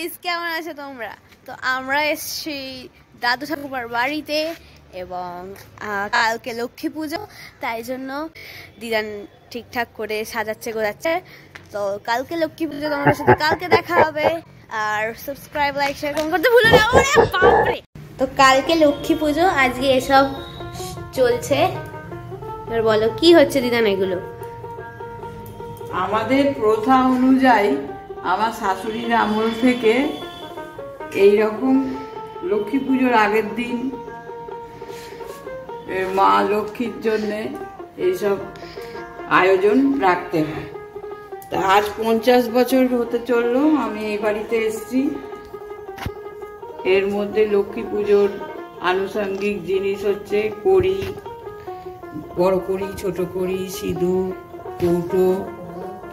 Guys, কেমন আছো তোমরা? তো আমরা এসেছি দাদু ঠাকুমার বাড়িতে এবং কালকে লক্ষ্মী পুজো, তাই জন্য দিদান ঠিকঠাক করে সাজাচ্ছে গোজাচ্ছে। তো কালকে লক্ষ্মী পুজো, তোমাদের সাথে কালকে দেখা হবে। আর সাবস্ক্রাইব, লাইক, শেয়ার, কমেন্ট করতে ভুলো না। ওরে বাপরে! তো কালকে লক্ষ্মী পুজো, আজকে এসব চলছে। এবার বলো কি হচ্ছে দিদান এগুলো? আমাদের প্রথা অনুযায়ী আমার শাশুড়ির আমল থেকে এই রকম লক্ষ্মী পুজোর আগের দিন মা লক্ষ্মীর জন্যে এইসব আয়োজন রাখতে হয়। তা আজ 50 বছর হতে চললো আমি এই বাড়িতে এসেছি। এর মধ্যে লক্ষ্মী পুজোর আনুষঙ্গিক জিনিস হচ্ছে কড়ি, বড় কড়ি, ছোট কড়ি, সিঁদুর, কৌটো,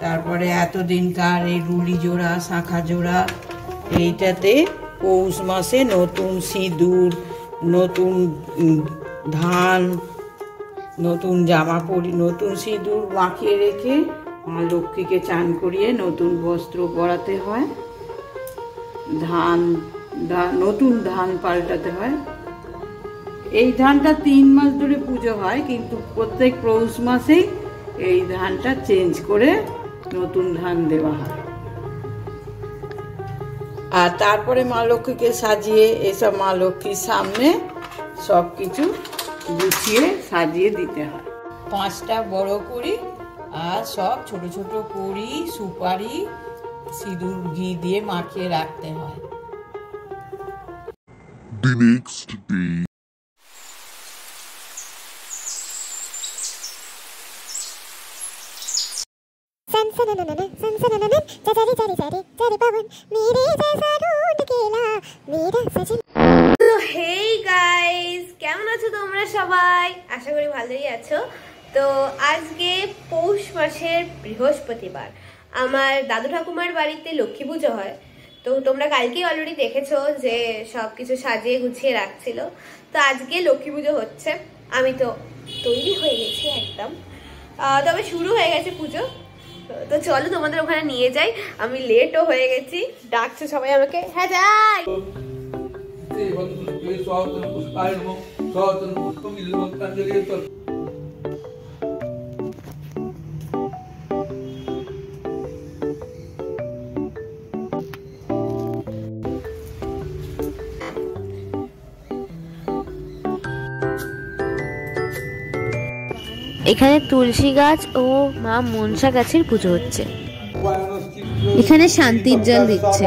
তারপরে এতদিনকার এই রুলি জোড়া, শাঁখা জোড়া। এইটাতে পৌষ মাসে নতুন সিঁদুর, নতুন ধান, নতুন জামা পরি, নতুন সিঁদুর মাখিয়ে রেখে মা লক্ষ্মীকে চান করিয়ে নতুন বস্ত্র পরাতে হয়। নতুন ধান পাল্টাতে হয়। এই ধানটা 3 মাস ধরে পুজো হয়, কিন্তু প্রত্যেক পৌষ মাসেই এই ধানটা চেঞ্জ করে নতুন ধান দেওয়া হয়। আর তারপরে মা লক্ষ্মীকে সাজিয়ে এসব মা লক্ষ্মীর সামনে সব কিছু গুছিয়ে সাজিয়ে দিতে হয়। 5টা বড় কড়ি আর সব ছোট ছোট কড়ি, সুপারি, সিঁদুর, ঘি দিয়ে মাখিয়ে রাখতে হয়। The next day. Hey guys, কেমন আছো তোমরা সবাই? আশা করি ভালোই আছো। তো আজকে পৌষ মাসের বৃহস্পতিবার আমার দাদু ঠাকুমার বাড়িতে লক্ষ্মী পুজো হয়। তো তোমরা কালকেই অলরেডি দেখেছো যে সবকিছু সাজিয়ে গুছিয়ে রাখছিল। তো আজকে লক্ষ্মী পুজো হচ্ছে, আমি তো তৈরি হয়ে গেছি একদম। তবে শুরু হয়ে গেছে পুজো। তো চলো তোমাদের ওখানে নিয়ে যাই, আমি লেটও হয়ে গেছি। ডাকছো সবাই আমাকে? হ্যাঁ যাই। এখানে তুলসী গাছ ও মা মনসা গাছের পুজো হচ্ছে। এখানে শান্তির জল দিচ্ছে।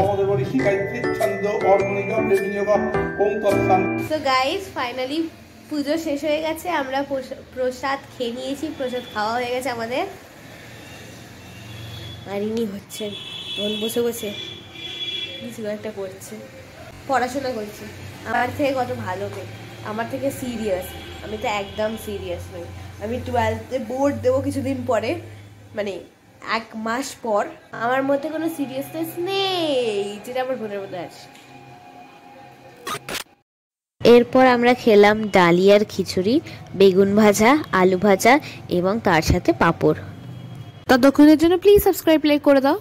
তো গাইস, ফাইনালি পুজো শেষ হয়ে গেছে, আমরা প্রসাদ খেয়ে নিয়েছি, প্রসাদ খাওয়া হয়ে গেছে আমাদের। আর ইনি হচ্ছেন তখন বসে বসে কিছু একটা করছে, পড়াশোনা করছে। আমার থেকে কত ভালো মেয়ে, আমার থেকে সিরিয়াস। আমি তো একদম সিরিয়াস নই। আমি 12th-এ বোর্ড দেবো কিছুদিন পরে, মানে 1 মাস পর। আমার মধ্যে কোনো সিরিয়াসনেস নেই, যেটা আমার বোনের মধ্যে আছে। এরপর আমরা খেলাম ডালিয়ার খিচুড়ি, বেগুন ভাজা, আলু ভাজা এবং তার সাথে পাঁপড়। ততক্ষণের জন্য প্লিজ সাবস্ক্রাইব, লাইক করে দাও।